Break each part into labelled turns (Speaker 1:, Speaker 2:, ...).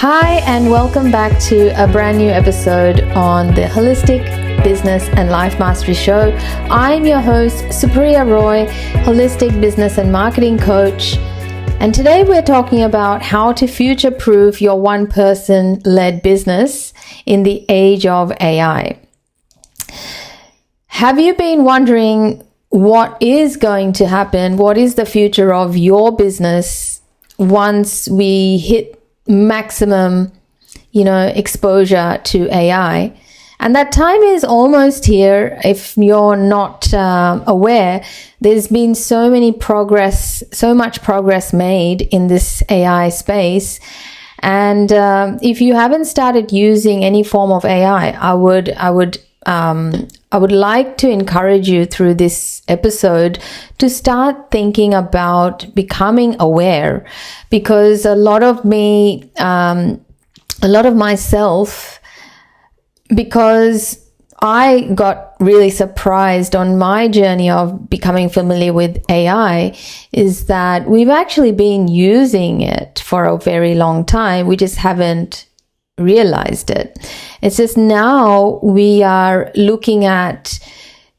Speaker 1: Hi, and welcome back to a brand new episode on the Holistic Business and Life Mastery Show. I'm your host, Supriya Roy, Holistic Business and Marketing Coach. And today we're talking about how to future-proof your one-person-led business in the age of AI. Have you been wondering what is going to happen? What is the future of your business once we hit maximum, exposure to AI? And that time is almost here. If you're not aware, there's been so much progress made in this AI space. And if you haven't started using any form of AI, I would like to encourage you through this episode to start thinking about becoming aware, because a lot of myself, because I got really surprised on my journey of becoming familiar with AI, is that we've actually been using it for a very long time. We just haven't realized it. It's just now we are looking at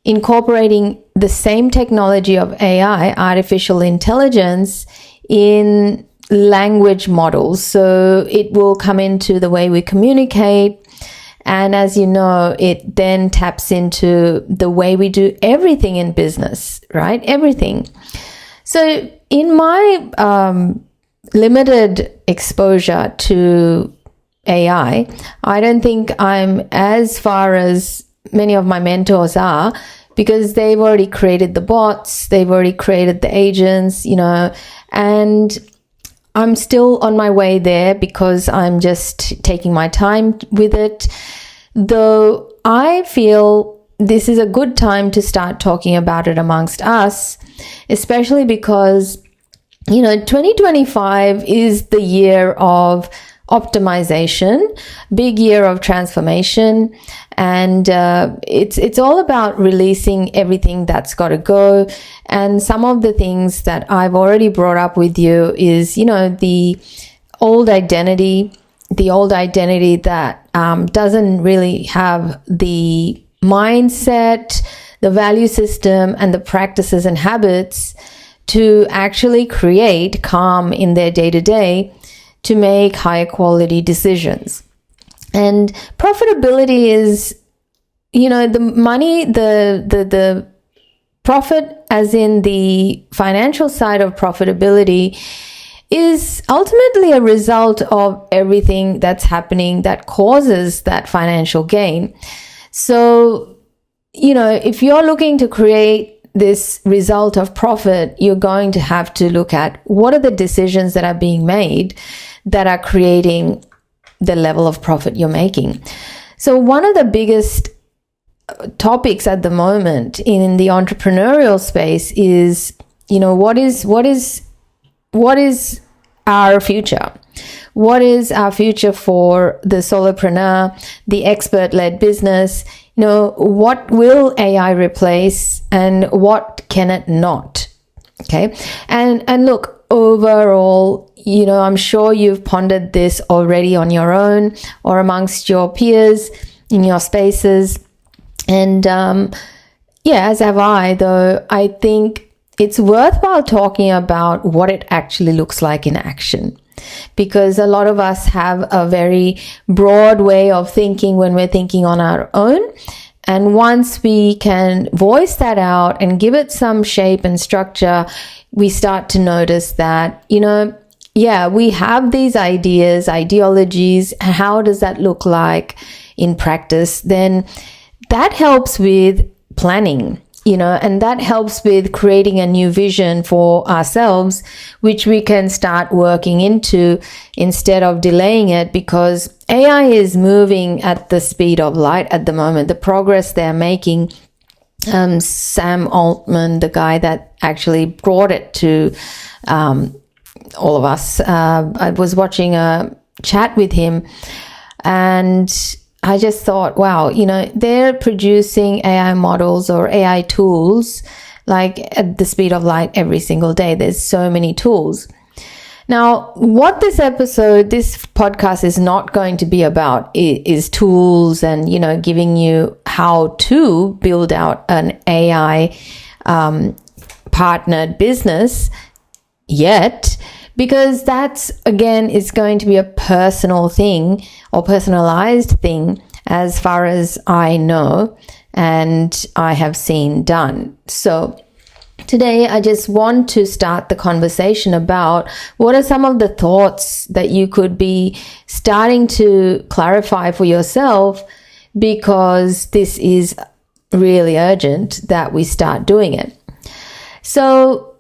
Speaker 1: incorporating the same technology of AI, artificial intelligence, in language models. So it will come into the way we communicate. And as you know, it then taps into the way we do everything in business, right? Everything. So in my limited exposure to AI, I don't think I'm as far as many of my mentors are, because they've already created the bots, they've already created the agents, and I'm still on my way there because I'm just taking my time with it. Though I feel this is a good time to start talking about it amongst us, especially because, 2025 is the year of optimization, big year of transformation, and it's all about releasing everything that's got to go. And some of the things that I've already brought up with you is, the old identity that doesn't really have the mindset, the value system, and the practices and habits to actually create calm in their day-to-day, to make higher quality decisions. And profitability is, the money, the profit, as in the financial side of profitability, is ultimately a result of everything that's happening that causes that financial gain. So, if you're looking to create this result of profit, you're going to have to look at what are the decisions that are being made that are creating the level of profit you're making. So one of the biggest topics at the moment in the entrepreneurial space is, what is our future? What is our future for the solopreneur, the expert-led business? What will AI replace and what can it not? Okay. And look, overall, I'm sure you've pondered this already on your own or amongst your peers in your spaces. And as have I, though I think it's worthwhile talking about what it actually looks like in action. Because a lot of us have a very broad way of thinking when we're thinking on our own. And once we can voice that out and give it some shape and structure, we start to notice that, we have these ideas, ideologies. How does that look like in practice? Then that helps with planning. And that helps with creating a new vision for ourselves, which we can start working into instead of delaying it, because AI is moving at the speed of light at the moment. The progress they're making, Sam Altman, the guy that actually brought it to all of us, I was watching a chat with him, and I just thought, wow, they're producing AI models or AI tools like at the speed of light every single day. There's so many tools. Now, what this podcast is not going to be about is tools and, giving you how to build out an AI partnered business yet, because that's, again, is going to be a personal thing or personalized thing as far as I know and I have seen done. So today, I just want to start the conversation about what are some of the thoughts that you could be starting to clarify for yourself, because this is really urgent that we start doing it. So,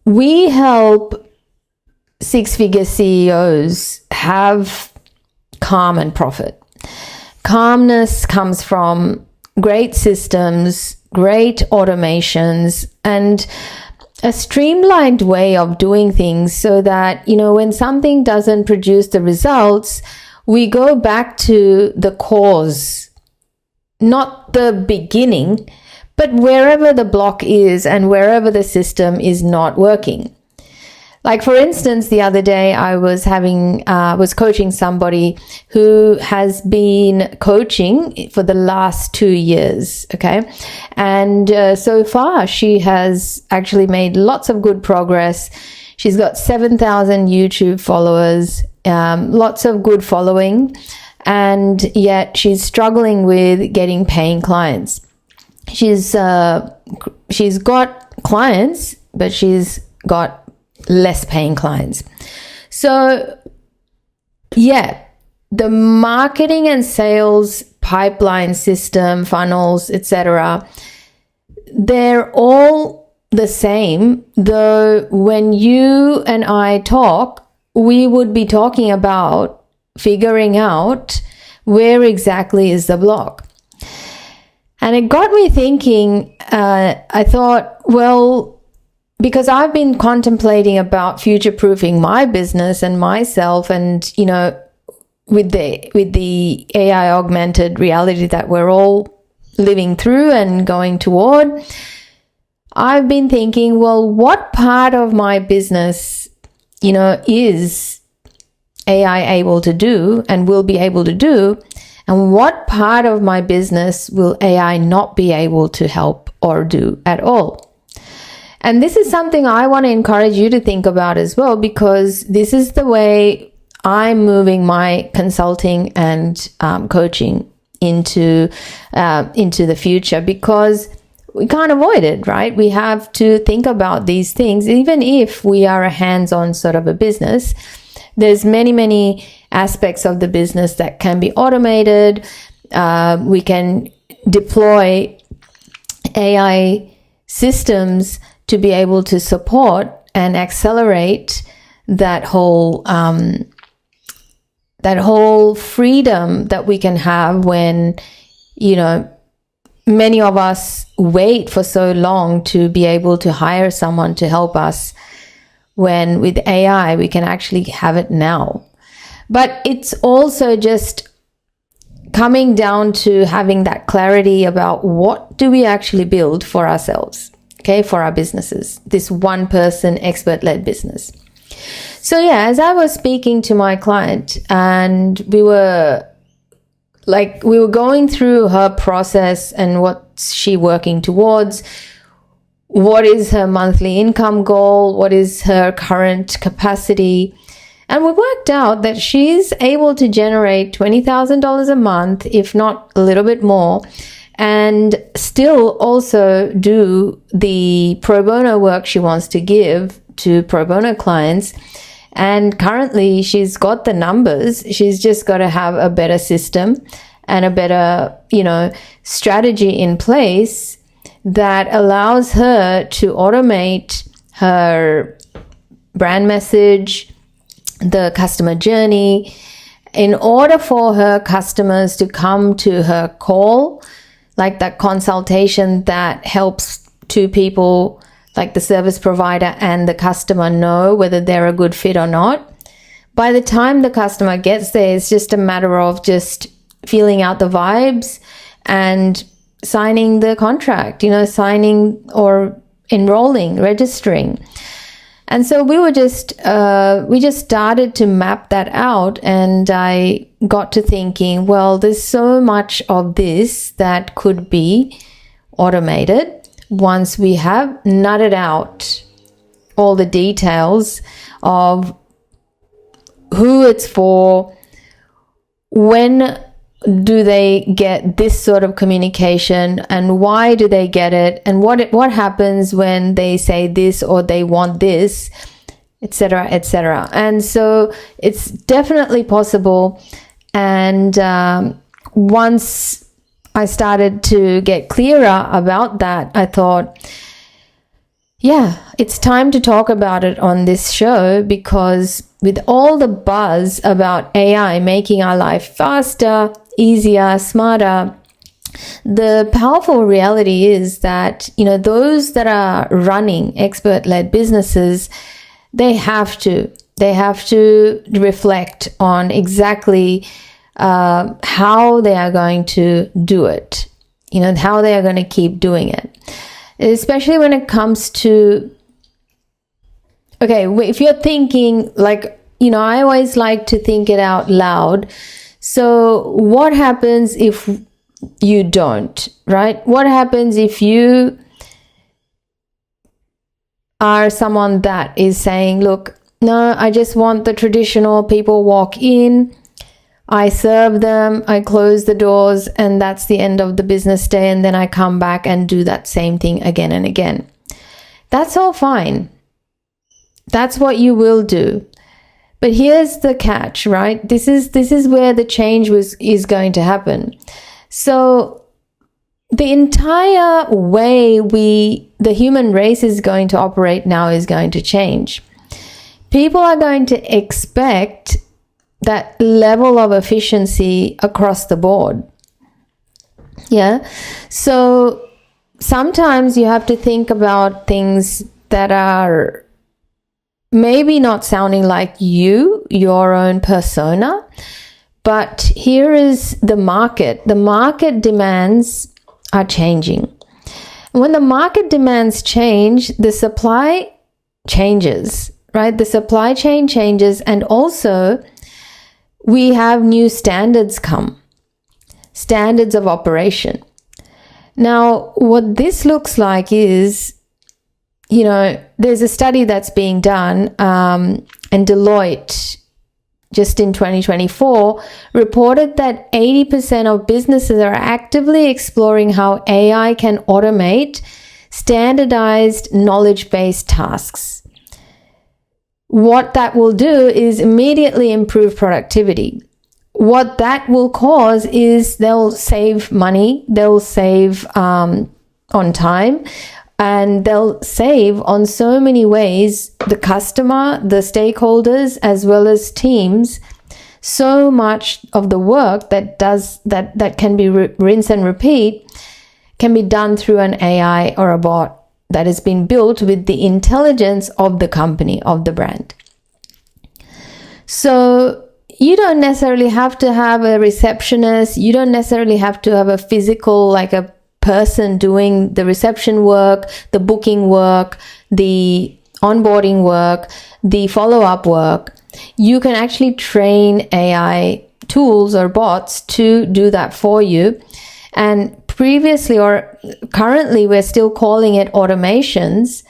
Speaker 1: we help six-figure CEOs have calm and profit. Calmness comes from great systems, great automations, and a streamlined way of doing things so that, when something doesn't produce the results, we go back to the cause, not the beginning, but wherever the block is and wherever the system is not working. Like, for instance, the other day I was coaching somebody who has been coaching for the last 2 years. Okay. And so far she has actually made lots of good progress. She's got 7,000 YouTube followers, lots of good following, and yet she's struggling with getting paying clients. She's got clients, but she's got less paying clients. So yeah, the marketing and sales pipeline system, funnels, etc., they're all the same, though when you and I talk, we would be talking about figuring out where exactly is the block. And it got me thinking, I thought, well, because I've been contemplating about future-proofing my business and myself, and, with the AI augmented reality that we're all living through and going toward, I've been thinking, well, what part of my business, is AI able to do and will be able to do, and what part of my business will AI not be able to help or do at all? And this is something I want to encourage you to think about as well, because this is the way I'm moving my consulting and coaching into the future, because we can't avoid it, right? We have to think about these things. Even if we are a hands-on sort of a business, there's many aspects of the business that can be automated. We can deploy AI systems to be able to support and accelerate that whole freedom that we can have when, many of us wait for so long to be able to hire someone to help us, when with AI we can actually have it now. But it's also just coming down to having that clarity about what do we actually build for ourselves, okay, for our businesses, this one person expert-led business. So yeah, as I was speaking to my client, and we were going through her process and what's she working towards, what is her monthly income goal, what is her current capacity, and we worked out that she's able to generate $20,000 a month, if not a little bit more, and still also do the pro bono work she wants to give to pro bono clients. And currently she's got the numbers. She's just got to have a better system and a better, strategy in place that allows her to automate her brand message, the customer journey, in order for her customers to come to her call, like that consultation that helps two people, like the service provider and the customer, know whether they're a good fit or not. By the time the customer gets there, it's just a matter of just feeling out the vibes and signing the contract, signing or enrolling, registering. And so we just started to map that out, and I got to thinking, well, there's so much of this that could be automated once we have nutted out all the details of who it's for, when do they get this sort of communication, and why do they get it, and what happens when they say this or they want this, etc., etc. And so it's definitely possible. And once I started to get clearer about that, I thought, yeah, it's time to talk about it on this show, because with all the buzz about AI making our life faster, easier, smarter, the powerful reality is that, those that are running expert-led businesses, they have to reflect on exactly how they are going to do it, how they are going to keep doing it. Especially when it comes to, okay, if you're thinking like, I always like to think it out loud. So what happens if you don't, right? What happens if you are someone that is saying, look, no, I just want the traditional people walk in, I serve them, I close the doors, and that's the end of the business day, and then I come back and do that same thing again and again. That's all fine. That's what you will do. But here's the catch, right? This is where the change is going to happen. So the entire way the human race is going to operate now is going to change. People are going to expect that level of efficiency across the board. Yeah. So sometimes you have to think about things that are maybe not sounding like your own persona, but here is the market. The market demands are changing. When the market demands change, the supply changes, right? The supply chain changes, and also we have new standards standards of operation. Now, what this looks like is, there's a study that's being done, and Deloitte, just in 2024, reported that 80% of businesses are actively exploring how AI can automate standardized knowledge-based tasks. What that will do is immediately improve productivity. What that will cause is they'll save money, they'll save on time, and they'll save on so many ways the customer, the stakeholders, as well as teams. So much of the work that can be rinse and repeat can be done through an AI or a bot that has been built with the intelligence of the company, of the brand. So you don't necessarily have to have a receptionist. You don't necessarily have to have a physical, like a person doing the reception work, the booking work, the onboarding work, the follow-up work. You can actually train AI tools or bots to do that for you. And previously or currently, we're still calling it automations.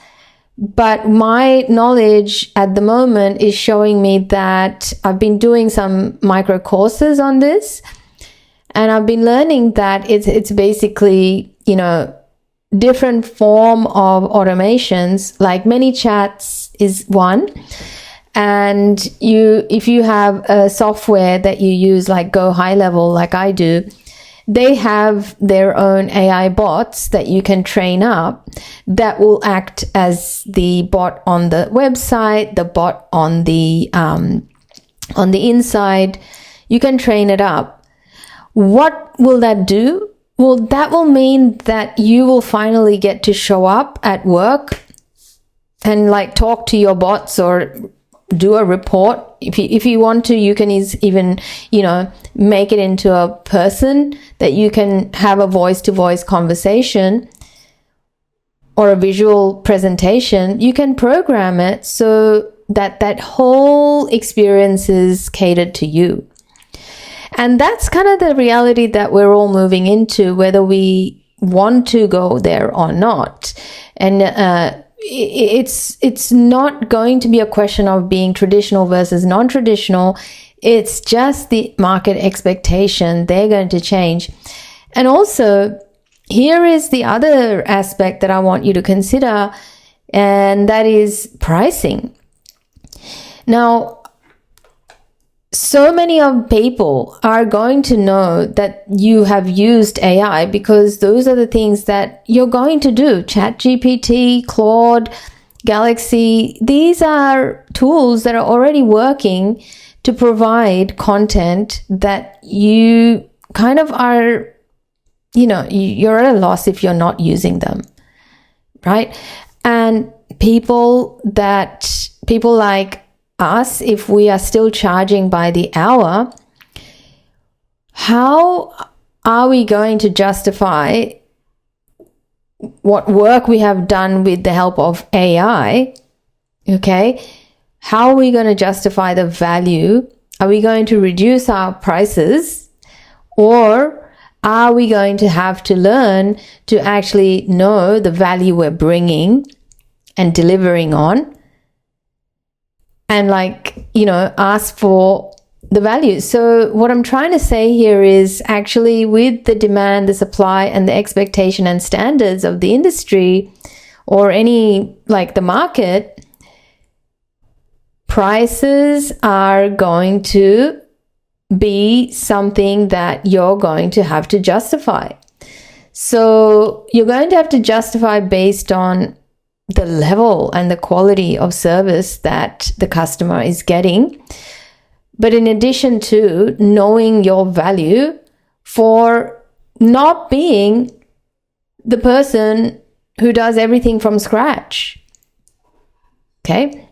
Speaker 1: But my knowledge at the moment is showing me that I've been doing some micro courses on this, and I've been learning that it's basically, different form of automations, like ManyChats is one. And if you have a software that you use like Go High Level, like I do, they have their own AI bots that you can train up that will act as the bot on the website, the bot on the inside. You can train it up. What will that do? Well, that will mean that you will finally get to show up at work and like talk to your bots or do a report. If you want to, you can even, make it into a person that you can have a voice-to-voice conversation. or a visual presentation, you can program it so that that whole experience is catered to you. And that's kind of the reality that we're all moving into, whether we want to go there or not. And it's not going to be a question of being traditional versus non-traditional. It's just the market expectation. They're going to change. And also, here is the other aspect that I want you to consider, and that is pricing. Now, so many of people are going to know that you have used AI because those are the things that you're going to do. ChatGPT, Claude, Galaxy, these are tools that are already working to provide content that you kind of are, you're at a loss if you're not using them, right? And people like us, if we are still charging by the hour, how are we going to justify what work we have done with the help of AI? Okay, how are we going to justify the value? Are we going to reduce our prices, or are we going to have to learn to actually know the value we're bringing and delivering on? And ask for the value. So what I'm trying to say here is actually with the demand, the supply, and the expectation and standards of the industry or any the market, prices are going to be something that you're going to have to justify. So you're going to have to justify based on the level and the quality of service that the customer is getting. But in addition to knowing your value for not being the person who does everything from scratch. Okay?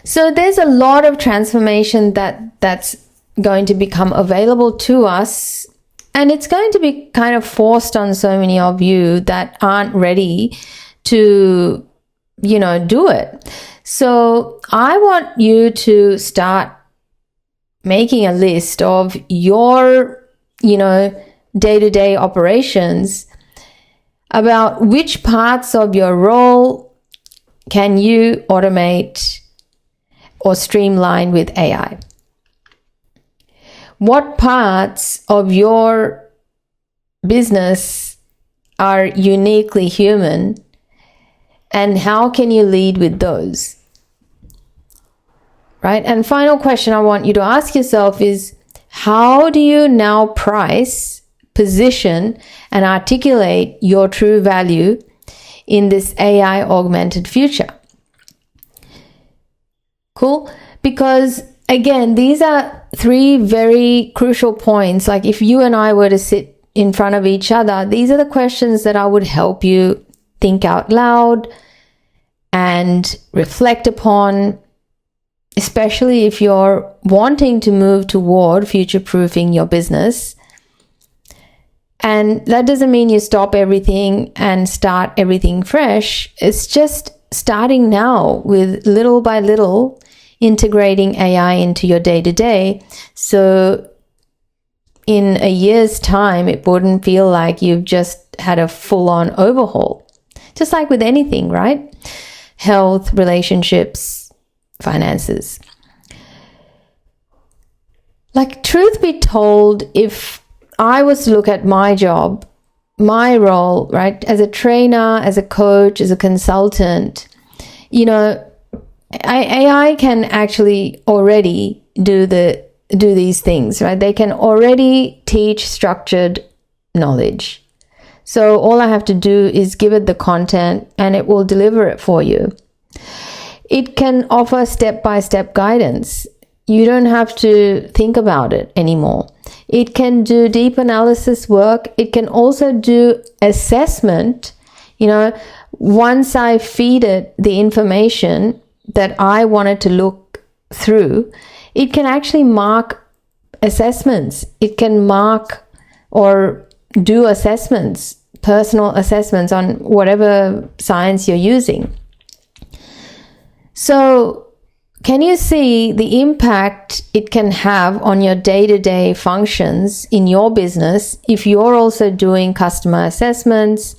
Speaker 1: So there's a lot of transformation that's going to become available to us, and it's going to be kind of forced on so many of you that aren't ready to, do it. So I want you to start making a list of your, day-to-day operations about which parts of your role can you automate or streamline with AI. What parts of your business are uniquely human, and how can you lead with those? Right? And final question I want you to ask yourself is, how do you now price, position, and articulate your true value in this AI augmented future? Cool? Because again, these are three very crucial points. Like if you and I were to sit in front of each other, these are the questions that I would help you think out loud and reflect upon, especially if you're wanting to move toward future-proofing your business. And that doesn't mean you stop everything and start everything fresh. It's just starting now with little by little integrating AI into your day-to-day. So in a year's time, it wouldn't feel like you've just had a full-on overhaul. Just like with anything, right? Health, relationships, finances. Like, truth be told, if I was to look at my job, my role, right, as a trainer, as a coach, as a consultant, AI can actually already do these things, right? They can already teach structured knowledge. So all I have to do is give it the content and it will deliver it for you. It can offer step-by-step guidance. You don't have to think about it anymore. It can do deep analysis work. It can also do assessment. Once I feed it the information that I wanted to look through, it can actually mark assessments. It can mark or do assessments personal assessments on whatever science you're using. So can you see the impact it can have on your day-to-day functions in your business if you're also doing customer assessments,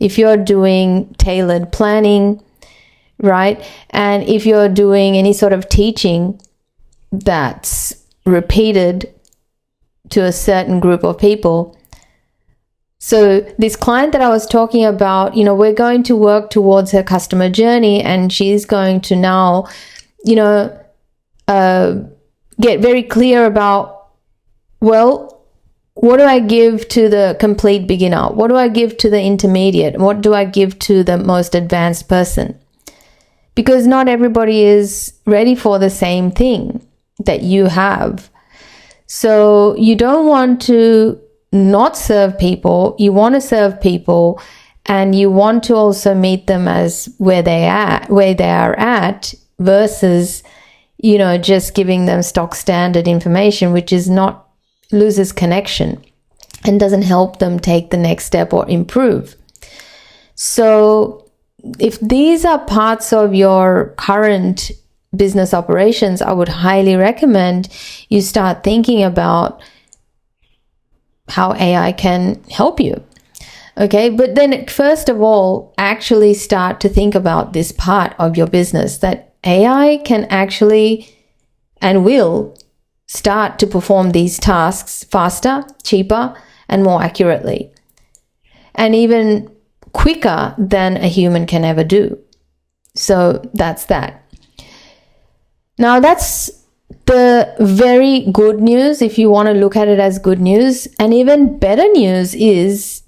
Speaker 1: if you're doing tailored planning, right? And if you're doing any sort of teaching that's repeated to a certain group of people. So this client that I was talking about, we're going to work towards her customer journey, and she's going to now, get very clear about, well, what do I give to the complete beginner? What do I give to the intermediate? What do I give to the most advanced person? Because not everybody is ready for the same thing that you have. So you don't want to not serve people. You want to serve people, and you want to also meet them as where they are at, versus, just giving them stock standard information, which loses connection and doesn't help them take the next step or improve. So if these are parts of your current business operations, I would highly recommend you start thinking about how AI can help you. Okay, but then first of all, actually start to think about this part of your business, that AI can actually and will start to perform these tasks faster, cheaper, and more accurately, and even quicker than a human can ever do. So that's that. Now that's the very good news, if you want to look at it as good news. And even better news is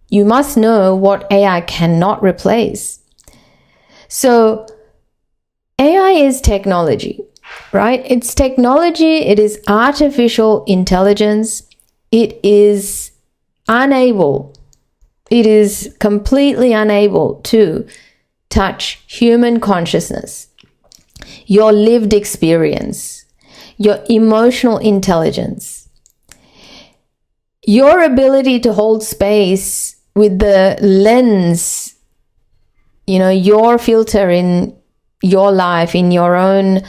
Speaker 1: you must know what AI cannot replace. So AI is technology, right? It's technology. It is artificial intelligence. It is completely unable to touch human consciousness, your lived experience, your emotional intelligence, your ability to hold space with the lens, your filter in your life, in your own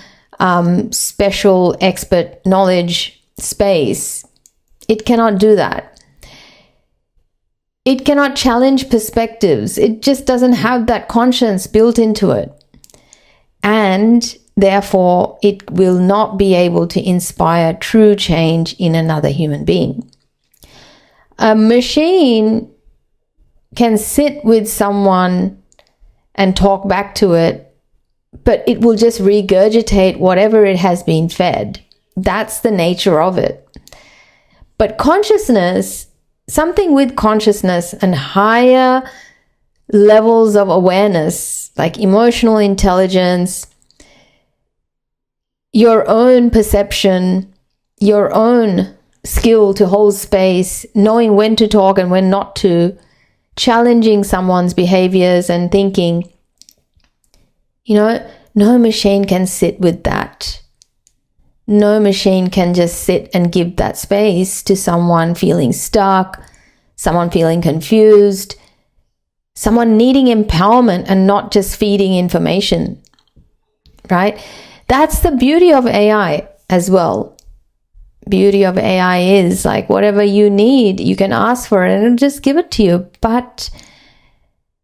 Speaker 1: special expert knowledge space. It cannot do that. It cannot challenge perspectives. It just doesn't have that conscience built into it. And therefore, it will not be able to inspire true change in another human being. A machine can sit with someone and talk back to it, but it will just regurgitate whatever it has been fed. That's the nature of it. But consciousness, something with consciousness and higher levels of awareness, like emotional intelligence, your own perception, your own skill to hold space, knowing when to talk and when not to, challenging someone's behaviors and thinking, no machine can sit with that. No machine can just sit and give that space to someone feeling stuck, someone feeling confused, someone needing empowerment and not just feeding information, right? That's the beauty of AI as well. Beauty of AI is like whatever you need, you can ask for it and it'll just give it to you. But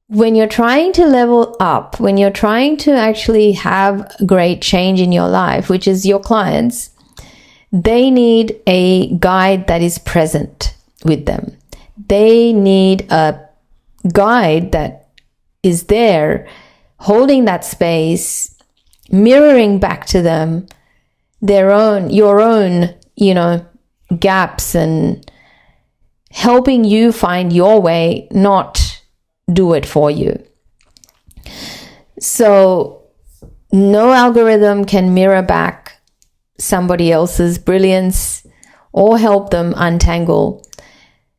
Speaker 1: when you're trying to level up, when you're trying to actually have great change in your life, which is your clients, they need a guide that is present with them. They need a guide that is there, holding that space, mirroring back to them your own, gaps, and helping you find your way, not do it for you. So no algorithm can mirror back somebody else's brilliance or help them untangle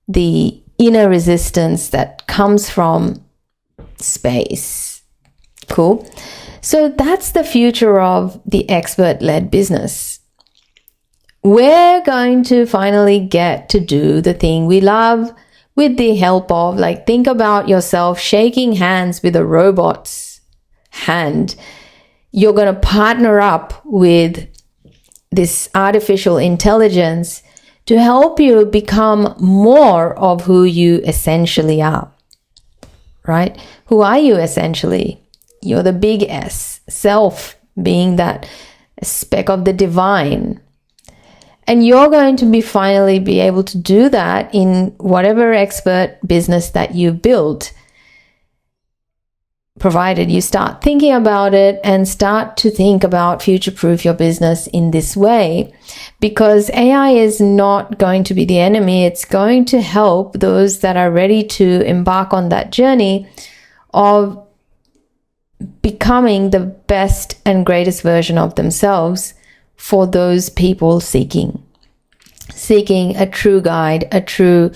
Speaker 1: the inner resistance that comes from space. Cool. So that's the future of the expert-led business. We're going to finally get to do the thing we love. with the help of, like, think about yourself shaking hands with a robot's hand. You're going to partner up with this artificial intelligence to help you become more of who you essentially are, right? Who are you essentially? You're the big S, self, being that speck of the divine. And you're going to be finally be able to do that in whatever expert business that you build, provided you start thinking about it and start to think about future-proof your business in this way. Because AI is not going to be the enemy. It's going to help those that are ready to embark on that journey of becoming the best and greatest version of themselves for those people seeking a true guide, a true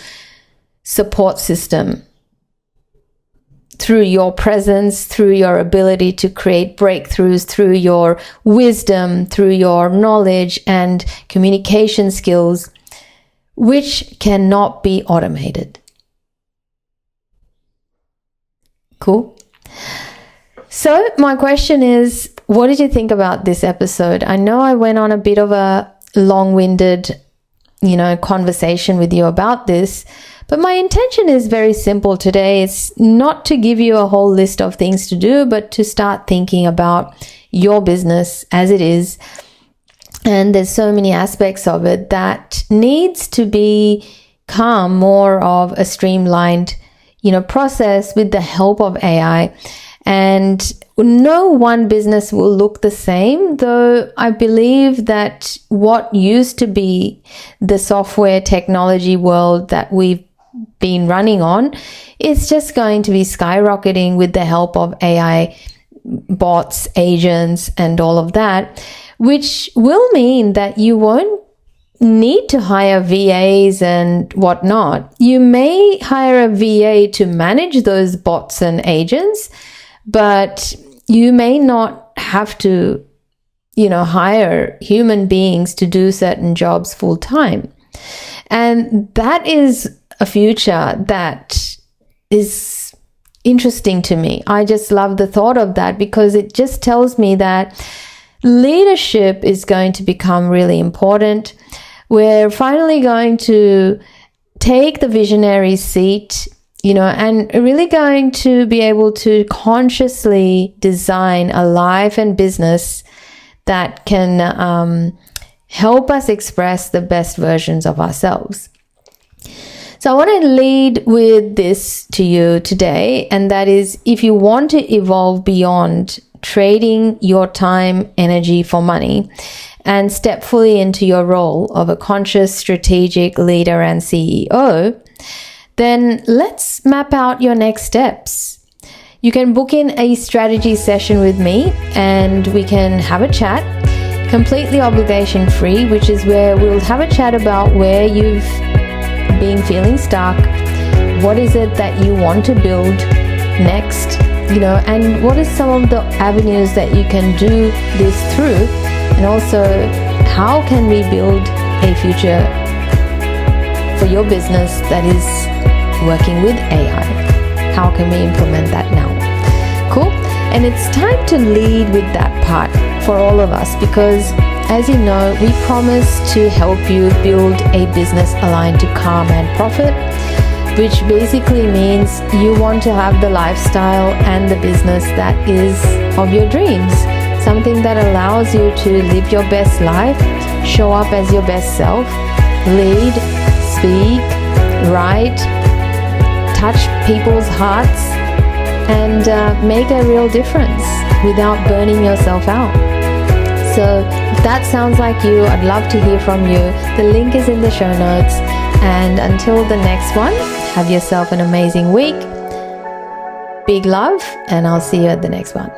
Speaker 1: support system through your presence, through your ability to create breakthroughs, through your wisdom, through your knowledge and communication skills, which cannot be automated. Cool? So my question is, what did you think about this episode? I know I went on a bit of a long-winded, conversation with you about this, but my intention is very simple today. It's not to give you a whole list of things to do, but to start thinking about your business as it is. And there's so many aspects of it that needs to become more of a streamlined, process with the help of AI. And no one business will look the same, though I believe that what used to be the software technology world that we've been running on is just going to be skyrocketing with the help of AI bots, agents, and all of that, which will mean that you won't need to hire VAs and whatnot. You may hire a VA to manage those bots and agents, but you may not have to, hire human beings to do certain jobs full time. And that is a future that is interesting to me. I just love the thought of that, because it just tells me that leadership is going to become really important. We're finally going to take the visionary seat, and really going to be able to consciously design a life and business that can help us express the best versions of ourselves. So I want to lead with this to you today, and that is, if you want to evolve beyond trading your time, energy for money, and step fully into your role of a conscious, strategic leader and CEO, then let's map out your next steps. You can book in a strategy session with me and we can have a chat, completely obligation free, which is where we'll have a chat about where you've been feeling stuck, what is it that you want to build next, and what are some of the avenues that you can do this through, and also how can we build a future for your business that is working with AI. How can we implement that now? Cool. And it's time to lead with that part for all of us, because as you know, we promise to help you build a business aligned to calm and profit, which basically means you want to have the lifestyle and the business that is of your dreams, something that allows you to live your best life, show up as your best self, lead, speak, write, touch people's hearts, and make a real difference without burning yourself out. So if that sounds like you, I'd love to hear from you. The link is in the show notes. And until the next one, have yourself an amazing week. Big love, and I'll see you at the next one.